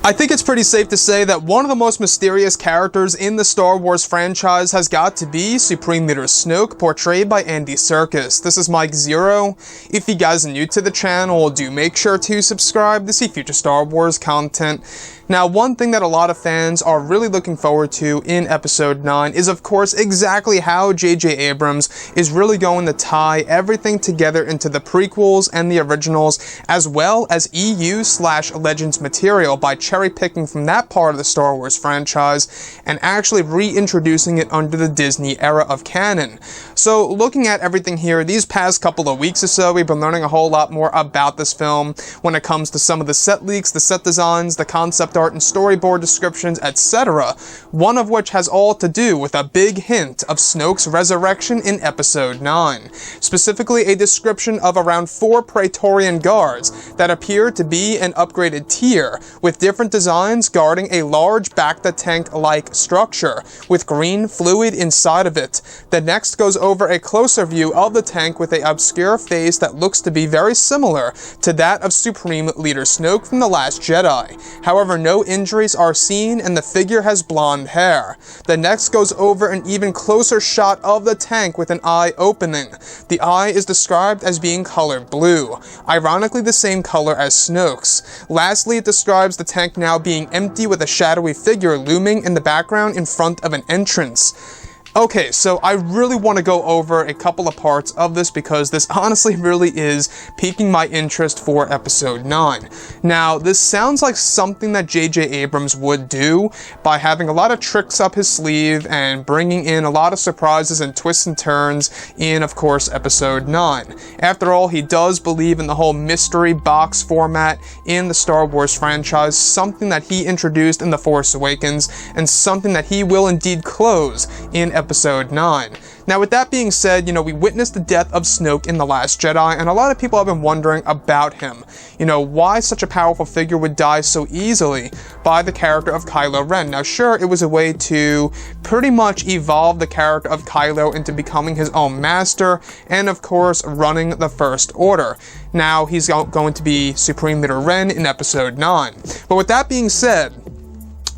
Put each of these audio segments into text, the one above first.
I think it's pretty safe to say that one of the most mysterious characters in the Star Wars franchise has got to be Supreme Leader Snoke, portrayed by Andy Serkis. This is Mike Zero. If you guys are new to the channel, do make sure to subscribe to see future Star Wars content. Now, one thing that a lot of fans are really looking forward to in Episode 9 is, of course, exactly how J.J. Abrams is really going to tie everything together into the prequels and the originals, as well as EU/Legends material by cherry-picking from that part of the Star Wars franchise and actually reintroducing it under the Disney era of canon. So, looking at everything here, these past couple of weeks or so, we've been learning a whole lot more about this film when it comes to some of the set leaks, the set designs, the concept art and storyboard descriptions, etc., one of which has all to do with a big hint of Snoke's resurrection in Episode 9. Specifically, a description of around 4 Praetorian guards that appear to be an upgraded tier, with different designs guarding a large Bacta tank-like structure, with green fluid inside of it. The next goes over a closer view of the tank with an obscure face that looks to be very similar to that of Supreme Leader Snoke from The Last Jedi. However, no injuries are seen and the figure has blonde hair. The next goes over an even closer shot of the tank with an eye opening. The eye is described as being colored blue, ironically the same color as Snoke's. Lastly, it describes the tank now being empty with a shadowy figure looming in the background in front of an entrance. Okay, so I really want to go over a couple of parts of this because this honestly really is piquing my interest for Episode 9. Now, this sounds like something that J.J. Abrams would do by having a lot of tricks up his sleeve and bringing in a lot of surprises and twists and turns in, of course, Episode 9. After all, he does believe in the whole mystery box format in the Star Wars franchise, something that he introduced in The Force Awakens and something that he will indeed close in Episode 9. Now, with that being said, we witnessed the death of Snoke in The Last Jedi, and a lot of people have been wondering about him. Why such a powerful figure would die so easily by the character of Kylo Ren. Now, sure, it was a way to pretty much evolve the character of Kylo into becoming his own master, and of course, running the First Order. Now, he's going to be Supreme Leader Ren in Episode 9. But with that being said,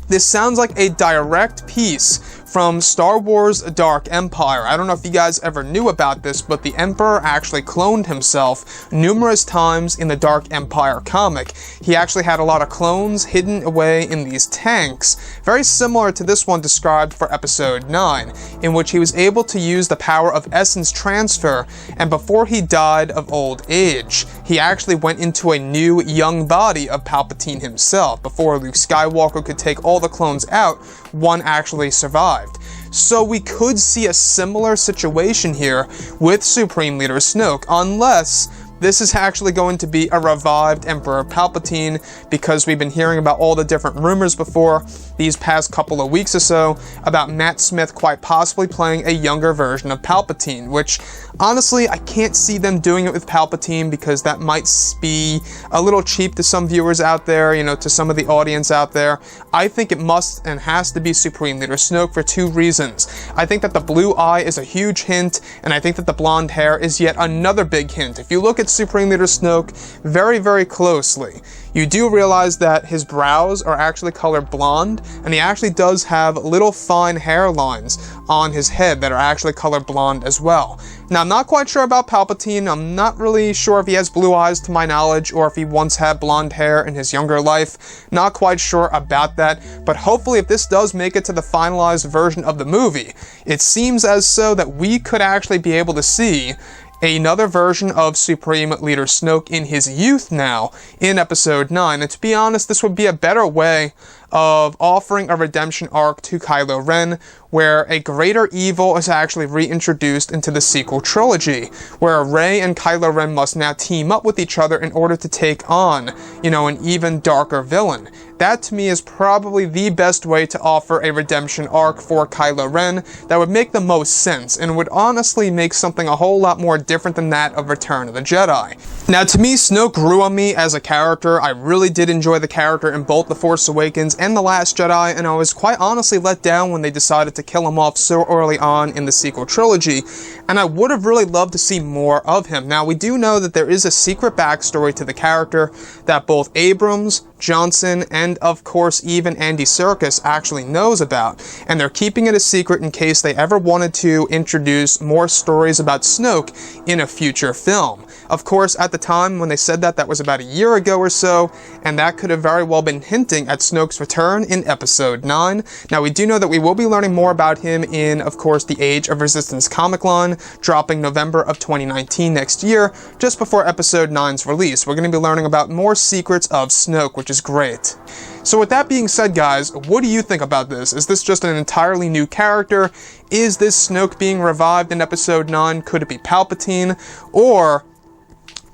this sounds like a direct piece from Star Wars Dark Empire. I don't know if you guys ever knew about this, but the Emperor actually cloned himself numerous times in the Dark Empire comic. He actually had a lot of clones hidden away in these tanks, very similar to this one described for Episode 9, in which he was able to use the power of essence transfer, and before he died of old age, he actually went into a new, young body of Palpatine himself. Before Luke Skywalker could take all the clones out, one actually survived. So we could see a similar situation here with Supreme Leader Snoke, unless this is actually going to be a revived Emperor Palpatine, because we've been hearing about all the different rumors before these past couple of weeks or so about Matt Smith quite possibly playing a younger version of Palpatine, which honestly I can't see them doing it with Palpatine because that might be a little cheap to some viewers out there, to some of the audience out there. I think it must and has to be Supreme Leader Snoke for 2 reasons. I think that the blue eye is a huge hint, and I think that the blonde hair is yet another big hint. If you look at Supreme Leader Snoke very, very closely, you do realize that his brows are actually colored blonde, and he actually does have little fine hairlines on his head that are actually colored blonde as well. Now, I'm not quite sure about Palpatine. I'm not really sure if he has blue eyes to my knowledge, or if he once had blonde hair in his younger life. Not quite sure about that, but hopefully if this does make it to the finalized version of the movie, it seems as so that we could actually be able to see another version of Supreme Leader Snoke in his youth now in Episode 9, and to be honest, this would be a better way of offering a redemption arc to Kylo Ren, where a greater evil is actually reintroduced into the sequel trilogy, where Rey and Kylo Ren must now team up with each other in order to take on, an even darker villain. That, to me, is probably the best way to offer a redemption arc for Kylo Ren that would make the most sense, and would honestly make something a whole lot more different than that of Return of the Jedi. Now, to me, Snoke grew on me as a character. I really did enjoy the character in both The Force Awakens and The Last Jedi, and I was quite honestly let down when they decided to kill him off so early on in the sequel trilogy, and I would have really loved to see more of him. Now, we do know that there is a secret backstory to the character that both Abrams, Johnson, and of course even Andy Serkis actually knows about, and they're keeping it a secret in case they ever wanted to introduce more stories about Snoke in a future film. Of course, at the time when they said that, that was about a year ago or so, and that could have very well been hinting at Snoke's return in Episode 9. Now, we do know that we will be learning more about him in, of course, the Age of Resistance comic line, dropping November of 2019 next year, just before Episode 9's release. We're going to be learning about more secrets of Snoke, which is great. So with that being said, guys, what do you think about this? Is this just an entirely new character? Is this Snoke being revived in Episode 9? Could it be Palpatine? Or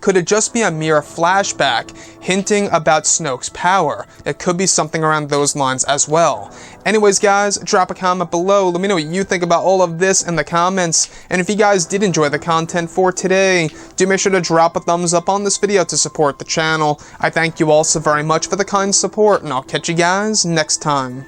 could it just be a mere flashback hinting about Snoke's power? It could be something around those lines as well. Anyways, guys, drop a comment below. Let me know what you think about all of this in the comments. And if you guys did enjoy the content for today, do make sure to drop a thumbs up on this video to support the channel. I thank you all so very much for the kind support, and I'll catch you guys next time.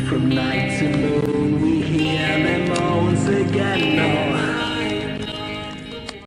From night to morning.